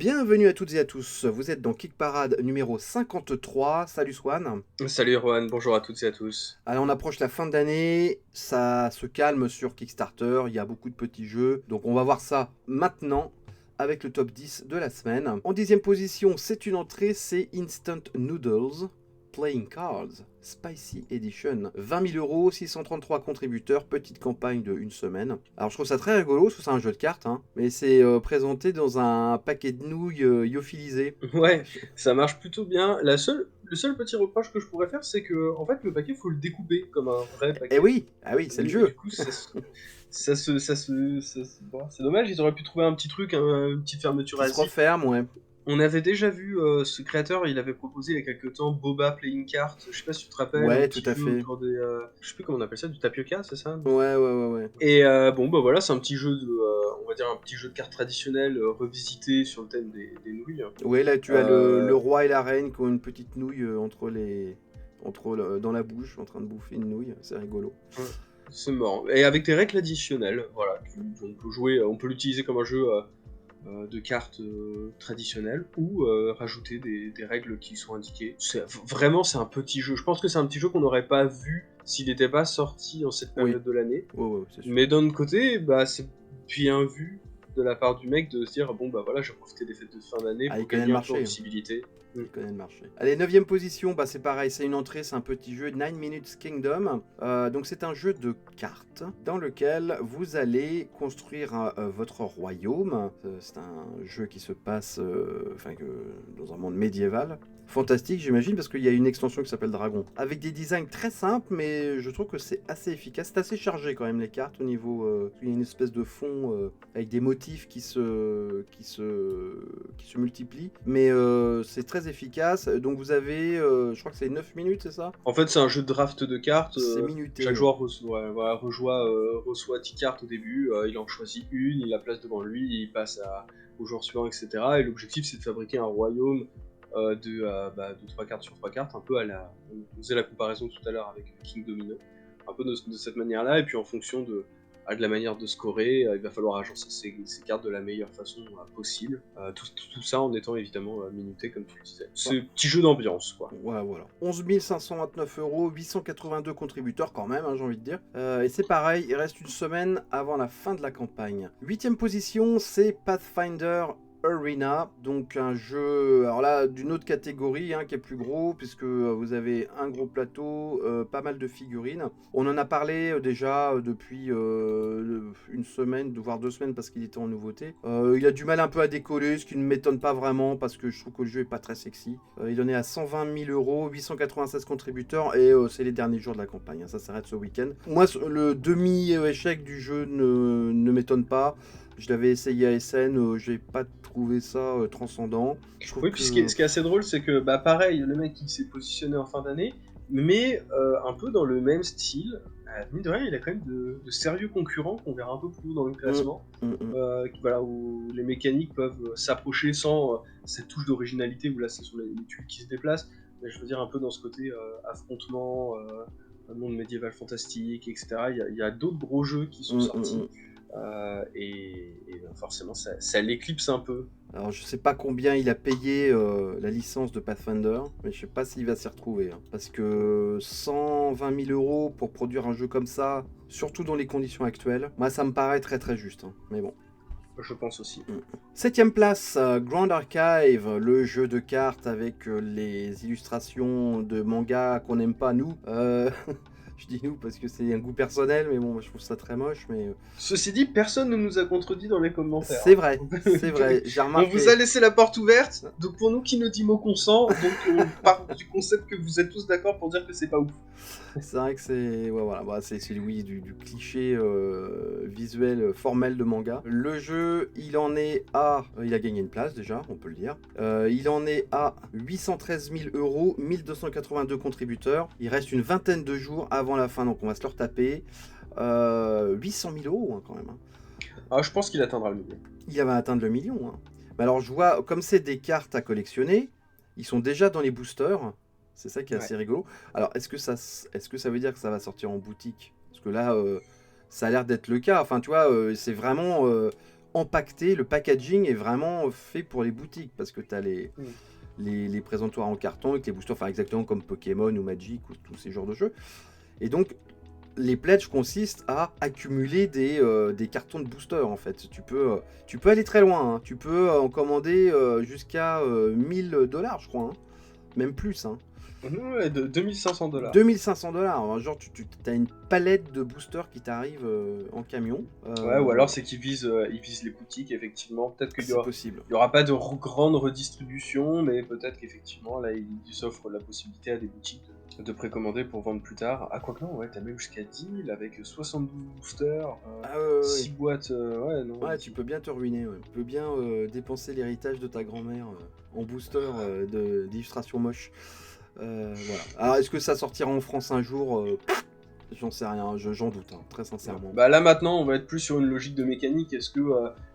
Bienvenue à toutes et à tous, vous êtes dans Kick Parade numéro 53. Salut Swan. Salut Erwan, bonjour à toutes et à tous. Alors on approche la fin d'année, ça se calme sur Kickstarter, il y a beaucoup de petits jeux, donc on va voir ça maintenant avec le top 10 de la semaine. En 10e position, c'est une entrée, c'est Instant Noodles Playing Cards Spicy Edition. 20 000 euros, 633 contributeurs, petite campagne de une semaine. Alors je trouve ça très rigolo, parce que c'est un jeu de cartes, hein, mais c'est présenté dans un paquet de nouilles lyophilisées. Ouais, ça marche plutôt bien. Le seul petit reproche que je pourrais faire, c'est que en fait le paquet faut le découper comme un vrai Eh paquet. oui, ah oui, c'est le Et du jeu. coup, bon, c'est dommage. Ils auraient pu trouver un petit truc, une petite fermeture Qui à se zip. referme, ouais. On avait déjà vu ce créateur, il avait proposé il y a quelques temps Boba Playing Cards. Je sais pas si tu te rappelles, un Ouais, tout petit à jeu fait. autour des, je sais plus comment on appelle ça, du tapioca, c'est ça? Ouais, ouais, ouais, ouais. Et bon, bah voilà, c'est un petit jeu on va dire un petit jeu de cartes traditionnel revisité sur le thème des nouilles. Ouais, là tu as le Euh, roi et la reine qui ont une petite nouille dans la bouche, en train de bouffer une nouille, c'est rigolo. Ouais, c'est marrant. Et avec des règles additionnelles, voilà. On peut jouer, on peut l'utiliser comme un jeu de cartes traditionnelles ou rajouter des règles qui sont indiquées. Vraiment, c'est un petit jeu. Je pense que c'est un petit jeu qu'on n'aurait pas vu s'il n'était pas sorti en cette Oui, période de l'année. ouais, ouais, c'est sûr. Mais d'un autre côté, bah, c'est bien vu de la part du mec de se dire bon, bah voilà, j'ai profité des fêtes de fin d'année Ah, il pour connaît le gagner un peu en marché, hein. visibilité. Mm. Il connaît le marché. Allez, 9e position, bah c'est pareil, c'est une entrée, c'est un petit jeu, 9 Minutes Kingdom. Donc c'est un jeu de cartes dans lequel vous allez construire votre royaume. C'est un jeu qui se passe dans un monde médiéval. Fantastique, j'imagine, parce qu'il y a une extension qui s'appelle Dragon. Avec des designs très simples, mais je trouve que c'est assez efficace. C'est assez chargé quand même les cartes au niveau. Il y a une espèce de fond avec des motifs qui se multiplient. Mais c'est très efficace. Donc vous avez, je crois que c'est 9 minutes, c'est ça? En fait, c'est un jeu de draft de cartes. C'est minuté, Chaque ouais. joueur reçoit 10 cartes au début. Il en choisit une, il la place devant lui, il passe au joueur suivant, etc. Et l'objectif, c'est de fabriquer un royaume de 3 cartes sur 3 cartes, un peu on faisait la comparaison tout à l'heure avec King Domino, un peu de cette manière-là. Et puis en fonction de la manière de scorer, il va falloir agencer ces cartes de la meilleure façon possible. Tout ça en étant évidemment minuté, comme tu le disais. Ouais. C'est un petit jeu d'ambiance, quoi. Ouais, voilà. 11 529 euros, 882 contributeurs quand même, hein, j'ai envie de dire. Et c'est pareil, il reste une semaine avant la fin de la campagne. 8e position, c'est Pathfinder Arena, donc un jeu, alors là, d'une autre catégorie, hein, qui est plus gros, puisque vous avez un gros plateau, pas mal de figurines. On en a parlé déjà depuis une semaine, voire 2 semaines, parce qu'il était en nouveauté. Il a du mal un peu à décoller, ce qui ne m'étonne pas vraiment, parce que je trouve que le jeu est pas très sexy. Il en est à 120 000 euros, 896 contributeurs, et c'est les derniers jours de la campagne, hein, ça s'arrête ce week-end. Moi, le demi-échec du jeu ne m'étonne pas. Je l'avais essayé à SN, j'ai pas trouvé ça transcendant. Je trouve Oui, puis que. ce qui est assez drôle, c'est que bah pareil, le mec il s'est positionné en fin d'année, mais un peu dans le même style. Mine de rien, il a quand même de sérieux concurrents qu'on verra un peu plus haut dans le Mm, classement, mm, mm. voilà, où les mécaniques peuvent s'approcher sans cette touche d'originalité, où là ce sont les tuiles qui se déplacent, mais je veux dire un peu dans ce côté affrontement, un monde médiéval fantastique, etc. Il y a d'autres gros jeux qui sont Mm, mm, sortis, mm. et forcément ça l'éclipse un peu. Alors je sais pas combien il a payé la licence de Pathfinder, mais je sais pas s'il va s'y retrouver, hein. Parce que 120 000 euros pour produire un jeu comme ça, surtout dans les conditions actuelles, moi ça me paraît très très juste, hein. Mais bon. Je pense aussi. 7e place, Grand Archive, le jeu de cartes avec les illustrations de mangas qu'on n'aime pas nous. Je dis nous parce que c'est un goût personnel, mais bon, moi, je trouve ça très moche. Mais Ceci dit, personne ne nous a contredit dans les commentaires. c'est vrai, c'est vrai. J'ai On vous a remarqué. laissé la porte ouverte, donc pour nous qui ne dit mot consent, donc on part du concept que vous êtes tous d'accord pour dire que c'est pas ouf. C'est vrai que c'est ouais, voilà, bah, c'est oui, du cliché visuel formel de manga. Le jeu, il en est à. Il a gagné une place déjà, on peut le dire. Il en est à 813 000 euros, 1282 contributeurs. Il reste une vingtaine de jours avant la fin, donc on va se le retaper. 800 000 euros hein, quand même, hein. Ah, je pense qu'il atteindra le million. Il va atteindre le million, hein. Mais alors je vois, comme c'est des cartes à collectionner, ils sont déjà dans les boosters. C'est ça qui est Ouais. assez rigolo. Alors, est-ce que ça veut dire que ça va sortir en boutique? Parce que là, ça a l'air d'être le cas. Enfin, tu vois, c'est vraiment. empaqueté, le packaging est vraiment fait pour les boutiques, parce que tu as Mm. les présentoirs en carton avec les boosters, enfin exactement comme Pokémon ou Magic ou tous ces genres de jeux. Et donc, les pledges consistent à accumuler des cartons de booster en fait. Tu peux aller très loin, hein. Tu peux en commander jusqu'à 1000 $, je crois, hein. Même plus, hein. Ouais, de 2500 $. 2500 $. Genre, tu as une palette de boosters qui t'arrive en camion. Ouais, ou alors c'est qu'ils visent les boutiques, effectivement. Peut-être qu'il y C'est aura, possible. il y aura pas de grande redistribution, mais peut-être qu'effectivement, là, ils offrent la possibilité à des boutiques de précommander pour vendre plus tard. Ah, quoi que non, ouais, t'as même jusqu'à 10 000 avec 72 boosters, Ah ouais, 6 boîtes, ouais, non. ouais, tu peux bien te ruiner. Ouais. Tu peux bien dépenser l'héritage de ta grand-mère en booster d'illustration moche. Voilà. Alors, est-ce que ça sortira en France un jour? J'en sais rien, j'en doute, hein, très sincèrement. Bah là maintenant, on va être plus sur une logique de mécanique. Est-ce que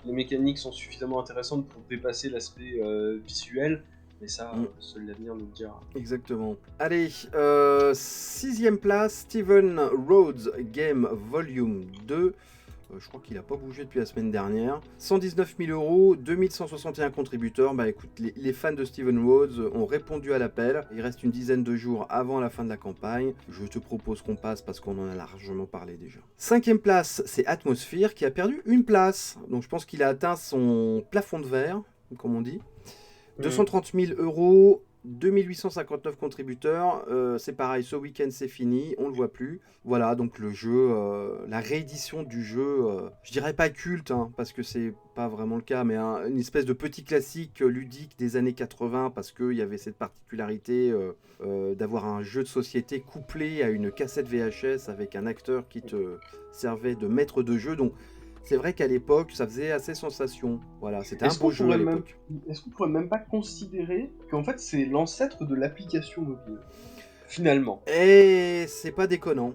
les mécaniques sont suffisamment intéressantes pour dépasser l'aspect visuel? Mais ça, Mm. seul l'avenir nous le dira. Exactement. Allez, 6ème place, Steven Rhodes Game Volume 2. Je crois qu'il n'a pas bougé depuis la semaine dernière. 119 000 €, 2161 contributeurs. Bah écoute, les fans de Steven Rhodes ont répondu à l'appel. Il reste une dizaine de jours avant la fin de la campagne. Je te propose qu'on passe parce qu'on en a largement parlé déjà. 5ème place, c'est Atmosphere qui a perdu une place. Donc je pense qu'il a atteint son plafond de verre, comme on dit. 230 000 €, 2859 contributeurs. C'est pareil, ce week-end c'est fini, on le voit plus. Voilà, donc le jeu, la réédition du jeu, je dirais pas culte, hein, parce que c'est pas vraiment le cas, mais une espèce de petit classique ludique des années 80, parce qu'il y avait cette particularité d'avoir un jeu de société couplé à une cassette VHS avec un acteur qui te servait de maître de jeu. Donc c'est vrai qu'à l'époque, ça faisait assez sensation. Voilà, c'était un beau jeu à l'époque. Est-ce qu'on pourrait même pas considérer qu'en fait c'est l'ancêtre de l'application mobile, finalement? Et c'est pas déconnant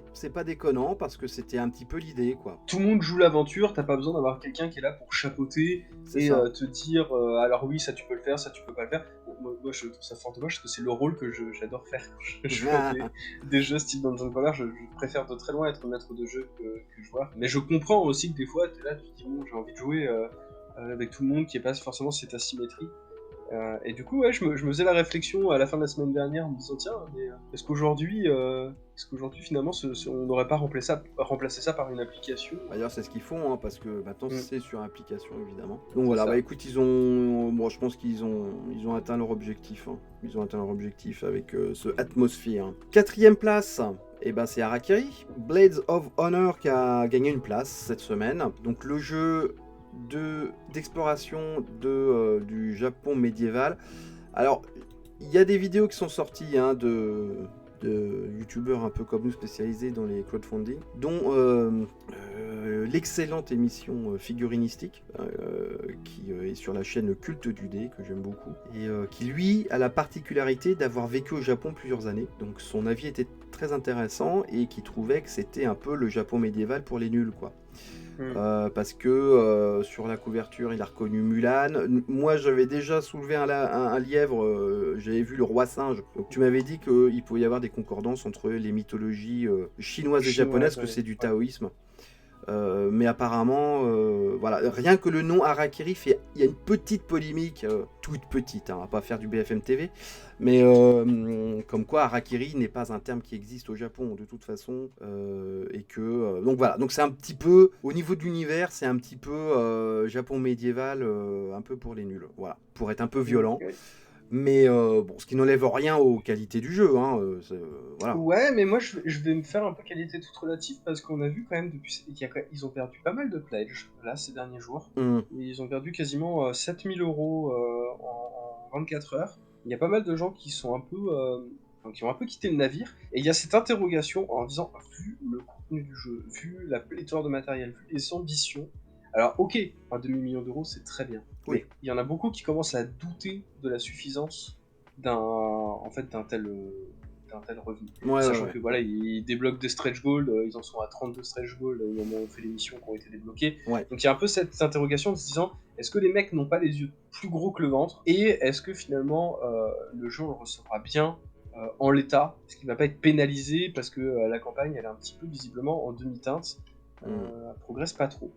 parce que c'était un petit peu l'idée, quoi. Tout le monde joue l'aventure, t'as pas besoin d'avoir quelqu'un qui est là pour chapeauter C'est et ça. te dire alors oui, ça tu peux le faire, ça tu peux pas le faire. Bon, moi, je trouve ça fort dommage parce que c'est le rôle que j'adore faire quand je joue à des jeux style Dungeon Crawler. Je préfère de très loin être maître de jeu que joueur. Mais je comprends aussi que des fois t'es là, tu te dis bon, j'ai envie de jouer avec tout le monde qui est pas forcément cette asymétrie. Et du coup, ouais, je me faisais la réflexion à la fin de la semaine dernière en me disant tiens, mais est-ce qu'aujourd'hui finalement on n'aurait pas remplacé ça par une application? D'ailleurs, c'est ce qu'ils font, hein, parce que maintenant Mm. c'est sur application évidemment. Donc C'est voilà, ça. bah écoute, bon, je pense qu'ils ont atteint leur objectif, hein. Ils ont atteint leur objectif avec ce Atmosphere. 4ème place. Et ben c'est Harakiri, Blades of Honor qui a gagné une place cette semaine. Donc le jeu d'exploration du Japon médiéval. Alors, il y a des vidéos qui sont sorties hein, de youtubeurs un peu comme nous spécialisés dans les crowdfunding, dont l'excellente émission figurinistique qui est sur la chaîne Culte du Dé, que j'aime beaucoup, et qui lui a la particularité d'avoir vécu au Japon plusieurs années. Donc son avis était très intéressant et qui trouvait que c'était un peu le Japon médiéval pour les nuls, quoi. Parce que sur la couverture, il a reconnu Mulan. Moi, j'avais déjà soulevé un lièvre, j'avais vu le roi singe. Donc, tu m'avais dit qu'il pouvait y avoir des concordances entre les mythologies chinoises et japonaises, que c'est du taoïsme. Mais apparemment, voilà, rien que le nom Harakiri il y a une petite polémique, toute petite, hein, on va pas faire du BFM TV, mais comme quoi Harakiri n'est pas un terme qui existe au Japon de toute façon, et que donc voilà, donc c'est un petit peu au niveau de l'univers, c'est un petit peu Japon médiéval, un peu pour les nuls, voilà, pour être un peu violent. Ok. Mais bon, ce qui n'enlève rien aux qualités du jeu, hein, voilà. Ouais, mais moi je vais me faire un peu qualité toute relative parce qu'on a vu quand même ils ont perdu pas mal de pledges là ces derniers jours. Hum, Ils ont perdu quasiment 7000 € en 24 heures. Il y a pas mal de gens qui sont un peu qui ont un peu quitté le navire et il y a cette interrogation en disant vu le contenu du jeu, vu la pléthore de matériel, vu les ambitions. Alors ok, un demi-million d'euros c'est très bien, oui, mais il y en a beaucoup qui commencent à douter de la suffisance d'un tel revenu. ouais, ouais, Sachant ouais. que voilà, ils débloquent des stretch goals, ils en sont à 32 stretch goals au moment où on fait les missions qui ont été débloquées. Ouais. Donc il y a un peu cette interrogation en se disant est-ce que les mecs n'ont pas les yeux plus gros que le ventre et est-ce que finalement le jeu on le recevra bien en l'état, est-ce qu'il va pas être pénalisé parce que la campagne elle est un petit peu visiblement en demi-teinte, Hum. elle progresse pas trop.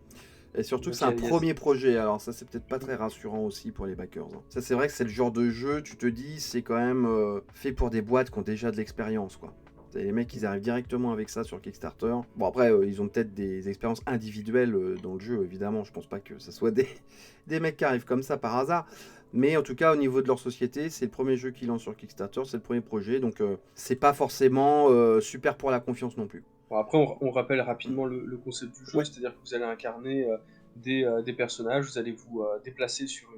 Et surtout que Donc, c'est un il y a- premier projet, alors ça c'est peut-être pas très rassurant aussi pour les backers, hein. Ça c'est vrai que c'est le genre de jeu, tu te dis, c'est quand même fait pour des boîtes qui ont déjà de l'expérience, quoi. Les mecs, ils arrivent directement avec ça sur Kickstarter. Bon après, ils ont peut-être des expériences individuelles dans le jeu, évidemment. Je pense pas que ce soit des mecs qui arrivent comme ça par hasard. Mais en tout cas, au niveau de leur société, c'est le premier jeu qu'ils lancent sur Kickstarter, c'est le premier projet. Donc c'est pas forcément super pour la confiance non plus. Bon, après, on rappelle rapidement le concept du jeu, Ouais. c'est-à-dire que vous allez incarner des personnages, vous allez vous déplacer sur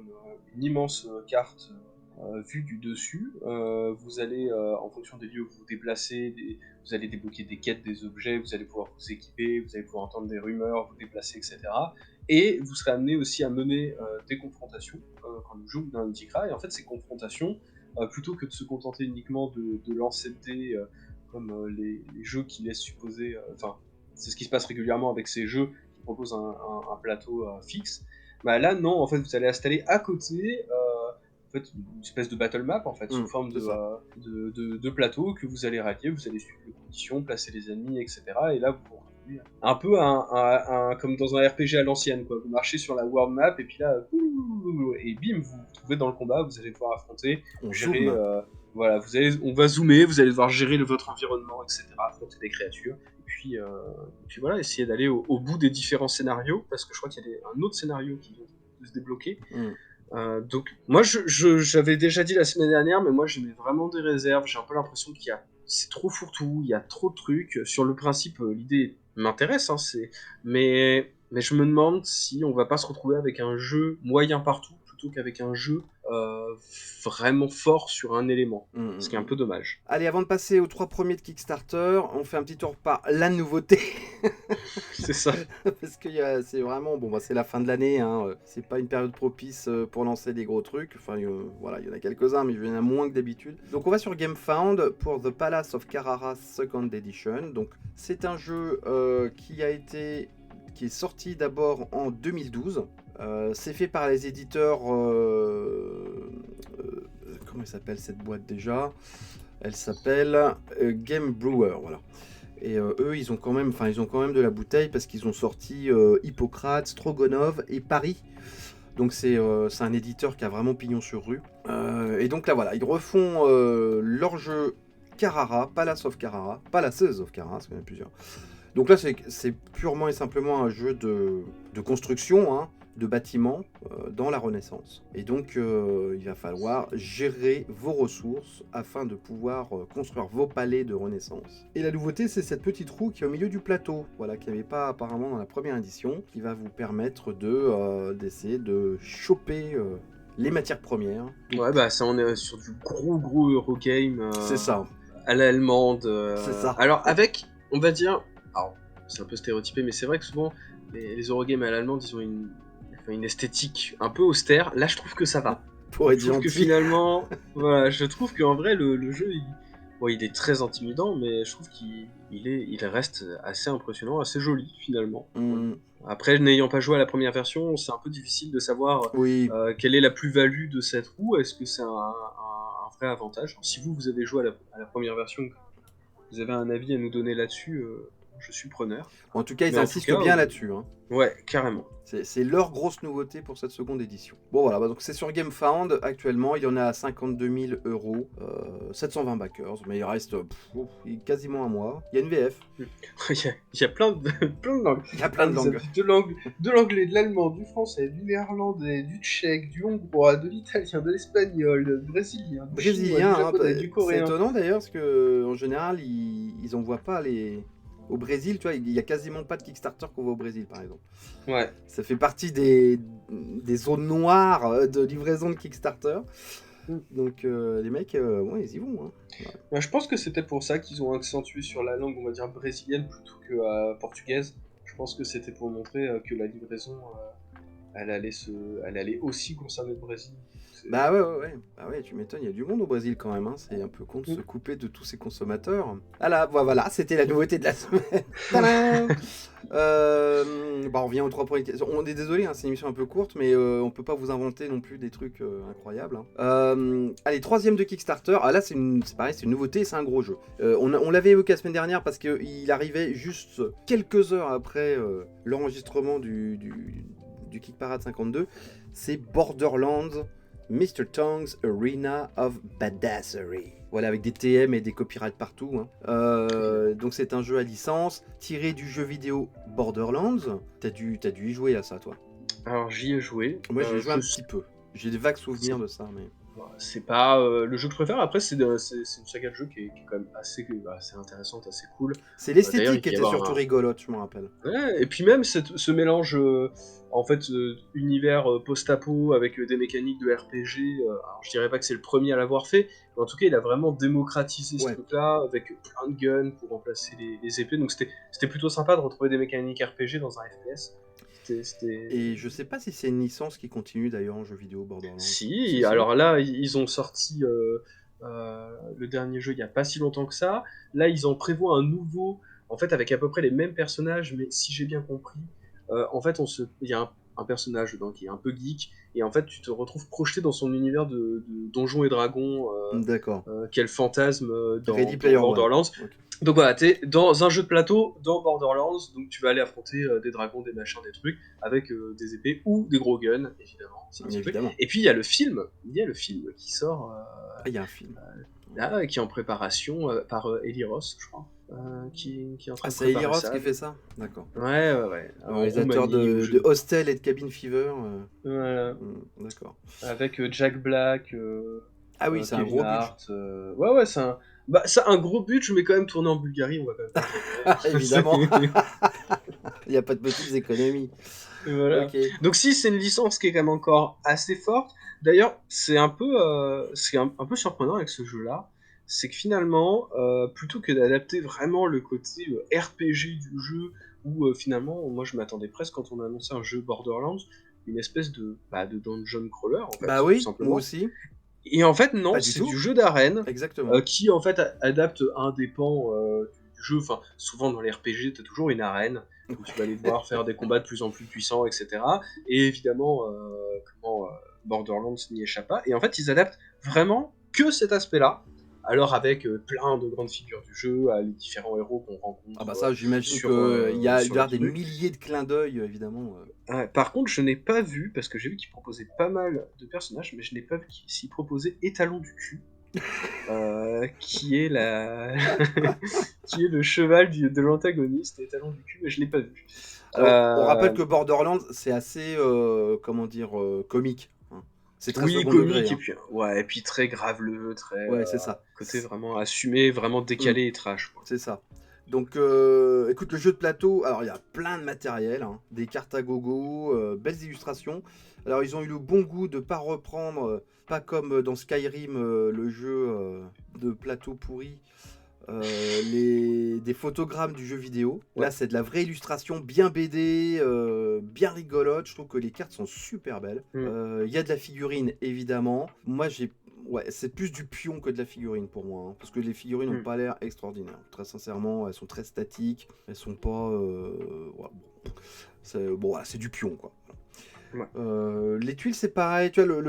une immense carte vue du dessus. Vous allez, en fonction des lieux où vous vous déplacez, vous allez débloquer des quêtes, des objets, vous allez pouvoir vous équiper, vous allez pouvoir entendre des rumeurs, vous déplacer, etc. Et vous serez amené aussi à mener des confrontations quand le jeu vous indiquera. Et en fait, ces confrontations, plutôt que de se contenter uniquement de lancer des dés comme les jeux qui laissent supposer, enfin, c'est ce qui se passe régulièrement avec ces jeux qui proposent un plateau fixe. Bah là, non, en fait, vous allez installer à côté en fait, une espèce de battle map en fait, sous forme C'est ça. de plateau que vous allez rallier, vous allez suivre les conditions, placer les ennemis, etc. Et là, vous vous retrouvez un peu comme dans un RPG à l'ancienne, quoi. Vous marchez sur la world map et puis là, et bim, vous vous retrouvez dans le combat, vous allez pouvoir affronter, On gérer. zoome. Voilà, on va zoomer, vous allez devoir gérer votre environnement, etc., affronter des créatures, et puis voilà, essayer d'aller au bout des différents scénarios, parce que je crois qu'il y a un autre scénario qui vient de se débloquer. Mm. Donc, moi, j'avais déjà dit la semaine dernière, mais moi, j'ai mis vraiment des réserves. J'ai un peu l'impression c'est trop fourre-tout, il y a trop de trucs. Sur le principe, l'idée m'intéresse, hein, mais je me demande si on va pas se retrouver avec un jeu moyen partout plutôt qu'avec un jeu vraiment fort sur un élément. Mm, Ce qui est un mm. peu dommage. Allez, avant de passer aux 3 premiers de Kickstarter, on fait un petit tour par la nouveauté. C'est ça. Parce que c'est vraiment, bon, bah, c'est la fin de l'année, hein. C'est pas une période propice pour lancer des gros trucs. Enfin, voilà, il y en a quelques-uns, mais il y en a moins que d'habitude. Donc, on va sur GameFound pour The Palace of Carrara Second Edition. Donc, c'est un jeu qui est sorti d'abord en 2012. C'est fait par les éditeurs. Comment s'appelle cette boîte déjà? Elle s'appelle Game Brewer, voilà. Et eux, ils ont quand même de la bouteille parce qu'ils ont sorti Hippocrate, Stroganov et Paris. Donc c'est un éditeur qui a vraiment pignon sur rue. Et donc là voilà, ils refont leur jeu Carrara, Palaces of Carrara, parce qu'il y en a plusieurs. Donc là c'est purement et simplement un jeu de construction, hein, de bâtiments dans la Renaissance. Et donc il va falloir gérer vos ressources afin de pouvoir construire vos palais de Renaissance. Et la nouveauté, c'est cette petite roue qui est au milieu du plateau, voilà, qu'il n'y avait pas apparemment dans la première édition, qui va vous permettre d'essayer de choper les matières premières. Ouais, bah ça, on est sur du gros Eurogame C'est ça, à l'allemande. c'est ça. Alors, avec, on va dire, alors, c'est un peu stéréotypé, mais c'est vrai que souvent, les Eurogames à l'allemande, ils ont une esthétique un peu austère. Là, je trouve que ça va. Pour être Je trouve que gentil. finalement, voilà, je trouve qu'en vrai, le jeu, il est très intimidant, mais je trouve il reste assez impressionnant, assez joli, finalement. Hmm, Après, n'ayant pas joué à la première version, c'est un peu difficile de savoir oui, quelle est la plus-value de cette roue. Est-ce que c'est un vrai avantage? Alors, si vous avez joué à la première version, vous avez un avis à nous donner là-dessus, je suis preneur. en tout cas, ils Mais en tout insistent cas, bien là-dessus, hein. ouais, carrément. C'est leur grosse nouveauté pour cette seconde édition. Bon voilà, bah donc c'est sur GameFound actuellement, il y en a à 52 000 €, 720 backers, mais il reste quasiment un mois. Il y a une VF, Il y a plein de langues. il y a plein de Vous avez langues. de l'anglais, de l'allemand, du français, du néerlandais, du tchèque, du hongrois, de l'italien, de l'espagnol, du brésilien, du chinois, Brésilien, du hein, japonais, du c'est coréen. étonnant d'ailleurs, parce que en général, ils envoient pas les... Au Brésil, tu vois, il y a quasiment pas de Kickstarter qu'on voit au Brésil, par exemple. Ouais. Ça fait partie des zones noires de livraison de Kickstarter. Donc les mecs, ouais, ils y vont, hein. Ouais. Bah, je pense que c'était pour ça qu'ils ont accentué sur la langue, on va dire, brésilienne plutôt que portugaise. Je pense que c'était pour montrer que la livraison elle allait aussi concerner le Brésil. Bah ouais. Bah ouais, tu m'étonnes, il y a du monde au Brésil quand même, hein. C'est un peu con de se Mm. couper de tous ces consommateurs. Voilà, c'était la nouveauté de la semaine. Tadam. Bah on revient aux 3 points. On est désolé, hein, c'est une émission un peu courte, mais on peut pas vous inventer non plus des trucs incroyables, hein. Allez, troisième de Kickstarter. Ah là, c'est pareil, c'est une nouveauté, c'est un gros jeu. On l'avait évoqué la semaine dernière parce qu'il arrivait juste quelques heures après l'enregistrement du Kick Parade 52. C'est Borderlands Mr. Tongue's Arena of Badassery. Voilà, avec des TM et des copyrights partout, hein. Donc c'est un jeu à licence tiré du jeu vidéo Borderlands. T'as dû y jouer à ça, toi? Alors j'y ai joué. Moi, j'ai joué un petit peu. J'ai des vagues souvenirs de ça, mais... C'est pas le jeu que je préfère. Après, c'est une saga de jeu qui est quand même assez intéressante, assez cool. C'est D'ailleurs, l'esthétique qui était surtout rigolote, je me rappelle. Ouais, et puis même ce mélange, en fait, univers post-apo avec des mécaniques de RPG. Alors, je dirais pas que c'est le premier à l'avoir fait, mais en tout cas, il a vraiment démocratisé ce truc-là avec plein de guns pour remplacer les épées. Donc c'était plutôt sympa de retrouver des mécaniques RPG dans un FPS. Et je sais pas si c'est une licence qui continue d'ailleurs en jeu vidéo Borderlands. Si, alors là, ils ont sorti le dernier jeu il y a pas si longtemps que ça. Là, ils en prévoient un nouveau, en fait, avec à peu près les mêmes personnages, mais si j'ai bien compris, en fait, il y a un personnage dedans qui est un peu geek, et en fait, tu te retrouves projeté dans son univers de Donjons et Dragons, D'accord. quel fantasme dans Ready Player Borderlands. One. Okay. Donc voilà, t'es dans un jeu de plateau, dans Borderlands, donc tu vas aller affronter des dragons, des machins, des trucs, avec des épées ou des gros guns, évidemment. Évidemment. Et puis il y a le film qui sort, il y a un film. Là, qui est en préparation par Eli Roth, je crois, qui est en train de c'est Eli préparer Roth ça. qui fait ça? D'accord. Ouais. Le réalisateur de Hostel et de Cabin Fever. Voilà. D'accord. Avec Jack Black. Ah oui, c'est un gros budget. Ouais, c'est un gros budget, mais quand même tourné en Bulgarie, on va quand même. Évidemment. Il n'y a pas de petites économies. Voilà. Okay. Donc si c'est une licence qui est quand même encore assez forte. D'ailleurs, c'est un peu surprenant avec ce jeu-là, c'est que finalement, plutôt que d'adapter vraiment le côté RPG du jeu, où finalement, moi je m'attendais presque quand on a annoncé un jeu Borderlands, une espèce de dungeon crawler en fait. Bah oui, tout simplement. moi aussi. Et en fait non, c'est du jeu d'arène. Exactement. Qui en fait adapte un des pans du jeu. Enfin, souvent dans les RPG, t'as toujours une arène où tu vas aller devoir faire des combats de plus en plus puissants, etc. Et évidemment, Borderlands n'y échappe pas. Et en fait, ils adaptent vraiment que cet aspect-là. Alors avec plein de grandes figures du jeu, les différents héros qu'on rencontre. Ah bah ça, j'imagine qu'il y a des milliers de clins d'œil, évidemment. Par contre, je n'ai pas vu, parce que j'ai vu qu'ils proposaient pas mal de personnages, mais je n'ai pas vu s'ils proposaient Étalon du cul. Qui est qui est le cheval de l'antagoniste, Étalon du cul, mais je l'ai pas vu. Alors, on rappelle que Borderlands, c'est assez, comique. C'est très comique, degré, et puis très graveleux, très. Ouais, c'est ça. Côté vraiment assumé, vraiment décalé et trash. Quoi. C'est ça. Donc, écoute, le jeu de plateau, alors il y a plein de matériel, hein, des cartes à gogo, belles illustrations. Alors, ils ont eu le bon goût de ne pas reprendre, pas comme dans Skyrim, le jeu de plateau pourri, des photogrammes du jeu vidéo. Ouais. Là, c'est de la vraie illustration, bien BD, bien rigolote. Je trouve que les cartes sont super belles. Il y a de la figurine, évidemment. Moi, c'est plus du pion que de la figurine pour moi, hein, parce que les figurines n'ont pas l'air extraordinaires. Très sincèrement, elles sont très statiques. Elles sont pas... c'est du pion, quoi. Ouais. Les tuiles, c'est pareil, tu vois,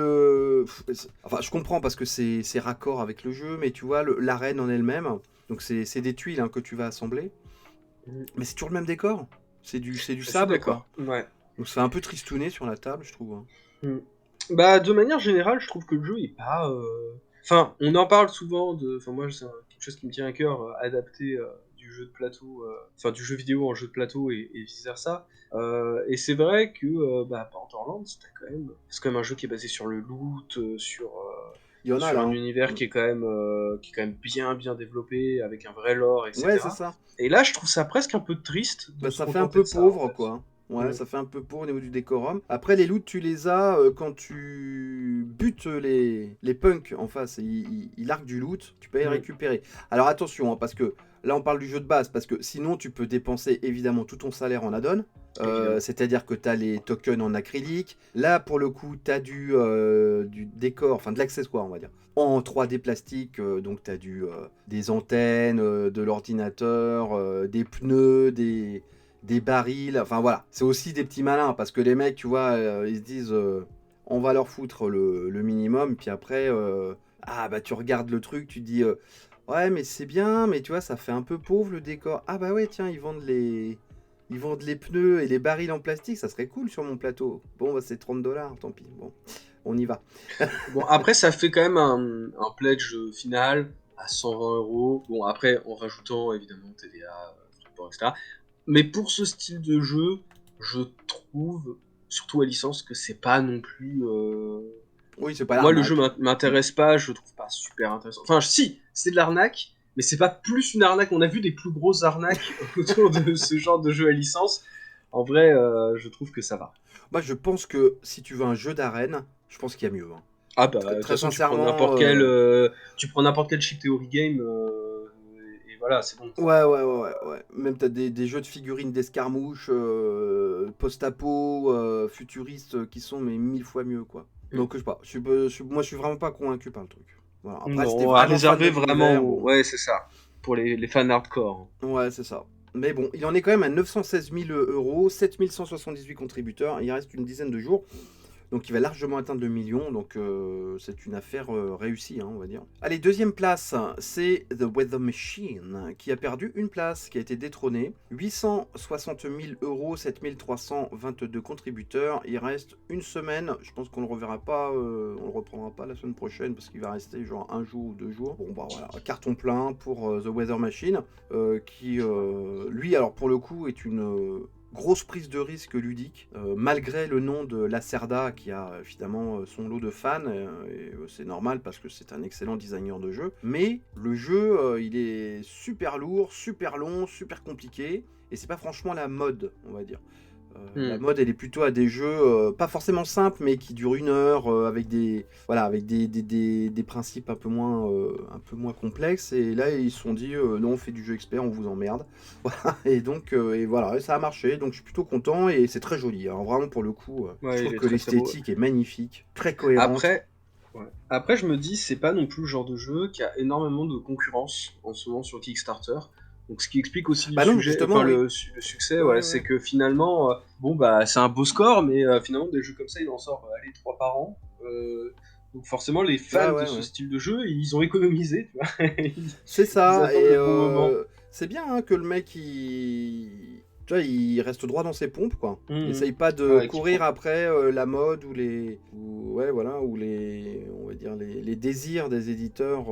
enfin, je comprends parce que c'est raccord avec le jeu, mais tu vois, l'arène en elle-même, donc c'est des tuiles que tu vas assembler, mais c'est toujours le même décor, c'est du sable, quoi. Ouais. Donc c'est un peu tristouné sur la table, je trouve. Bah, de manière générale, je trouve que le jeu est pas... Enfin, on en parle souvent enfin, moi, c'est quelque chose qui me tient à cœur, adapter du jeu de plateau, enfin, du jeu vidéo en jeu de plateau et vice-versa. Et c'est vrai que Borderlands, c'est quand même un jeu qui est basé sur le loot, sur un univers qui est quand même bien développé, avec un vrai lore, etc. Ouais, c'est ça. Et là, je trouve ça presque un peu triste. Ça fait un peu pauvre, quoi. Ouais, ça fait un peu pauvre au niveau du décorum. Après, les loots, tu les as quand tu butes les punks en face. Ils larguent du loot, tu peux les récupérer. Alors attention, hein, parce que là, on parle du jeu de base, parce que sinon, tu peux dépenser évidemment tout ton salaire en add-on. C'est-à-dire que tu as les tokens en acrylique. Là, pour le coup, tu as du décor, enfin de l'accessoire, on va dire, en 3D plastique. Donc, tu as des antennes, de l'ordinateur, des pneus, des barils. Enfin, voilà. C'est aussi des petits malins parce que les mecs, tu vois, ils se disent on va leur foutre le minimum. Puis après, bah, tu regardes le truc, tu te dis ouais, mais c'est bien, mais tu vois, ça fait un peu pauvre le décor. Ah, bah ouais, tiens, ils vendent les pneus et les barils en plastique, ça serait cool sur mon plateau. Bon, bah, c'est 30 $, tant pis. Bon, on y va. Bon, après, ça fait quand même un pledge final à 120 €. Bon, après, en rajoutant évidemment TVA, transport, etc. Mais pour ce style de jeu, je trouve, surtout à licence, que c'est pas non plus. Oui, c'est pas Moi, le jeu l'arnaque. m'intéresse pas, je le trouve pas super intéressant. Enfin, si, c'est de l'arnaque, mais c'est pas plus une arnaque. On a vu des plus grosses arnaques autour de ce genre de jeu à licence. En vrai, je trouve que ça va. Moi, je pense que si tu veux un jeu d'arène, je pense qu'il y a mieux, hein. Ah bah, de toute Très façon, sincèrement. tu prends n'importe quel Chip Theory Game, et voilà, c'est bon. Ouais. Même t'as des jeux de figurines d'escarmouches, post-apo, futuristes qui sont mais 1000 fois mieux, quoi. Donc, je sais pas. Moi, je suis vraiment pas convaincu par le truc. Voilà. Après, c'était Non, à vraiment fan de réserver vraiment, l'univers. Bon. ouais, c'est ça, pour les fans hardcore. Ouais, c'est ça. Mais bon, il en est quand même à 916 000 euros, 7178 contributeurs. Il reste une dizaine de jours. Donc il va largement atteindre le million, donc c'est une affaire réussie, hein, on va dire. Allez, deuxième place, c'est The Weather Machine, qui a perdu une place, qui a été détrônée. 860 000 euros, 7322 contributeurs. Il reste une semaine, je pense qu'on ne le reverra pas, on le reprendra pas la semaine prochaine, parce qu'il va rester genre un jour ou 2 jours. Bon bah voilà, carton plein pour The Weather Machine, qui lui, alors pour le coup, est une grosse prise de risque ludique, malgré le nom de Lacerda qui a évidemment son lot de fans, et c'est normal parce que c'est un excellent designer de jeu. Mais le jeu, il est super lourd, super long, super compliqué, et c'est pas franchement la mode, on va dire. La mode, elle est plutôt à des jeux pas forcément simples, mais qui durent 1 heure, avec des principes un peu moins complexes. Et là, ils se sont dit, non, on fait du jeu expert, on vous emmerde. Voilà. Et donc, et voilà, et ça a marché. Donc, je suis plutôt content et c'est très joli. Alors, vraiment, pour le coup, je Ouais, trouve il est que très très beau. l'esthétique est magnifique, très cohérente. Après, je me dis, c'est pas non plus le genre de jeu qui a énormément de concurrence en ce moment sur Kickstarter. Donc, ce qui explique aussi le Bah non, sujet, justement, enfin oui. le succès, Ouais, ouais, c'est ouais. que finalement, bon bah, c'est un beau score, mais finalement des jeux comme ça, il en sort, allez, 3 par an. Donc forcément, les fans de ce Ouais. style de jeu, ils ont économisé, tu vois. C'est Ils ça, attendent et le bon moment. c'est bien hein, que le mec, tu vois, il reste droit dans ses pompes, quoi. Il essaye pas de Ouais, qui courir prend. après la mode ouais, voilà, ou on va dire les désirs des éditeurs.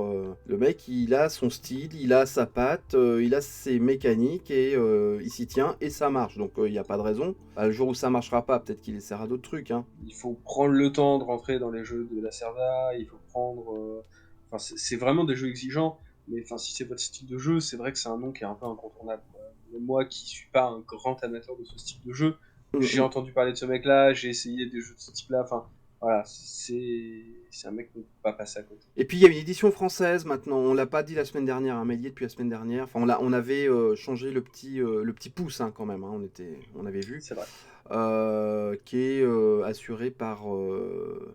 Le mec, il a son style, il a sa patte, il a ses mécaniques, et il s'y tient, et ça marche. Donc il n'y a pas de raison. Bah, le jour où ça marchera pas, peut-être qu'il essaiera d'autres trucs, hein. Il faut prendre le temps de rentrer dans les jeux de la Cerda, il faut prendre. Enfin, c'est vraiment des jeux exigeants, mais enfin, si c'est votre style de jeu, c'est vrai que c'est un nom qui est un peu incontournable, quoi. Même moi qui suis pas un grand amateur de ce style de jeu, j'ai Mm. entendu parler de ce mec-là, j'ai essayé des jeux de ce type-là, enfin, voilà, c'est un mec qu'on ne peut pas passer à côté. Et puis il y a une édition française maintenant, on l'a pas dit la semaine dernière, hein, mais il y est depuis la semaine dernière. Enfin, on avait changé le petit pouce, hein, quand même, hein, on avait vu, C'est vrai. qui est assuré par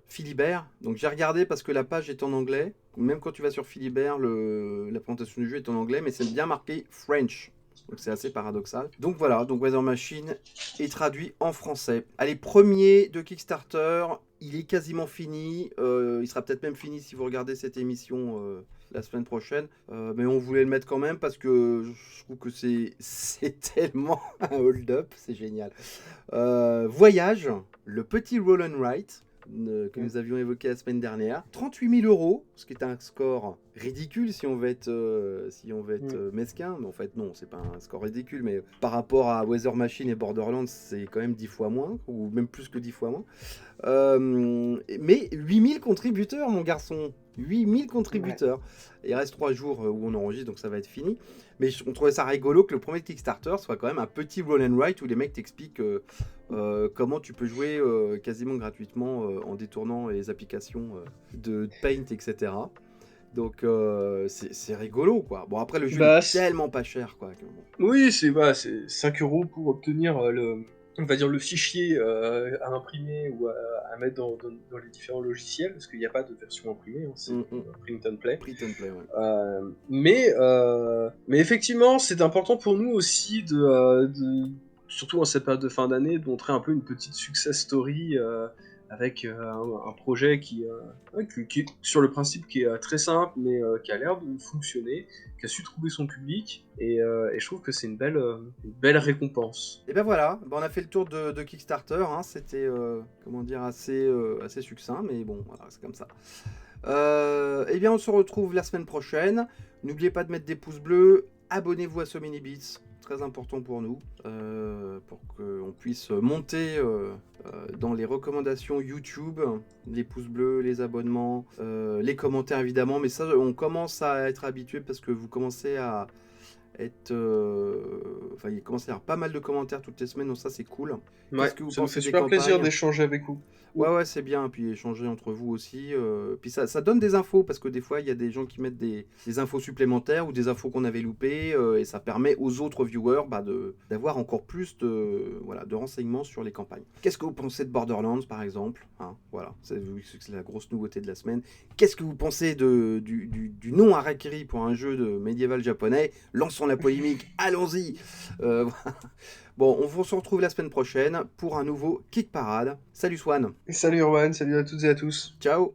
Philibert. Donc j'ai regardé parce que la page est en anglais. Même quand tu vas sur Philibert, la présentation du jeu est en anglais, mais c'est bien marqué French. Donc c'est assez paradoxal. Donc voilà, donc Weather Machine est traduit en français. Allez, premier de Kickstarter, il est quasiment fini. Il sera peut-être même fini si vous regardez cette émission la semaine prochaine. Mais on voulait le mettre quand même parce que je trouve que c'est tellement un hold-up, c'est génial. Voyage, le petit roll and write que nous avions évoqué la semaine dernière. 38 000 euros, ce qui est un score ridicule si on veut être, mesquin. Mais en fait, non, c'est pas un score ridicule, mais par rapport à Weather Machine et Borderlands, c'est quand même 10 fois moins, ou même plus que 10 fois moins. Mais 8000 contributeurs, mon garçon. 8000 contributeurs. Il reste 3 jours où on enregistre, donc ça va être fini. Mais on trouvait ça rigolo que le premier Kickstarter soit quand même un petit roll and write où les mecs t'expliquent comment tu peux jouer quasiment gratuitement en détournant les applications de Paint, etc. Donc c'est rigolo, quoi. Bon, après, le jeu Bah, est tellement pas cher, quoi. que bon. oui, c'est 5 € pour obtenir on va dire le fichier à imprimer ou à mettre dans les différents logiciels, parce qu'il n'y a pas de version imprimée, hein, c'est print and play. Print and play, ouais. Mais effectivement, c'est important pour nous aussi surtout en cette période de fin d'année, de montrer un peu une petite success story avec un projet qui, sur le principe, qui est très simple, mais qui a l'air de fonctionner, qui a su trouver son public, et je trouve que c'est une belle récompense. Et ben voilà, on a fait le tour de Kickstarter, hein. C'était comment dire, assez succinct, mais bon, voilà, c'est comme ça. Eh bien, on se retrouve la semaine prochaine. N'oubliez pas de mettre des pouces bleus, abonnez-vous à So Many Bits, très important pour nous, pour qu'on puisse monter dans les recommandations YouTube, les pouces bleus, les abonnements, les commentaires évidemment, mais ça, on commence à être habitué parce que vous commencez à être... Enfin, il commence à y avoir pas mal de commentaires toutes les semaines, donc ça c'est cool. Ouais, Qu'est-ce que vous ça me pensez fait des super plaisir campagnes ? d'échanger avec vous. Ouais, c'est bien, puis échanger entre vous aussi. Puis ça donne des infos, parce que des fois, il y a des gens qui mettent des infos supplémentaires ou des infos qu'on avait loupées, et ça permet aux autres viewers d'avoir encore plus de renseignements sur les campagnes. Qu'est-ce que vous pensez de Borderlands, par exemple, hein, voilà, c'est la grosse nouveauté de la semaine. Qu'est-ce que vous pensez du nom Harakiri pour un jeu de médiéval japonais ? Lançons la polémique, allons-y. Bon, on se retrouve la semaine prochaine pour un nouveau Kick Parade. Salut Swan. Salut Erwan, salut à toutes et à tous. Ciao.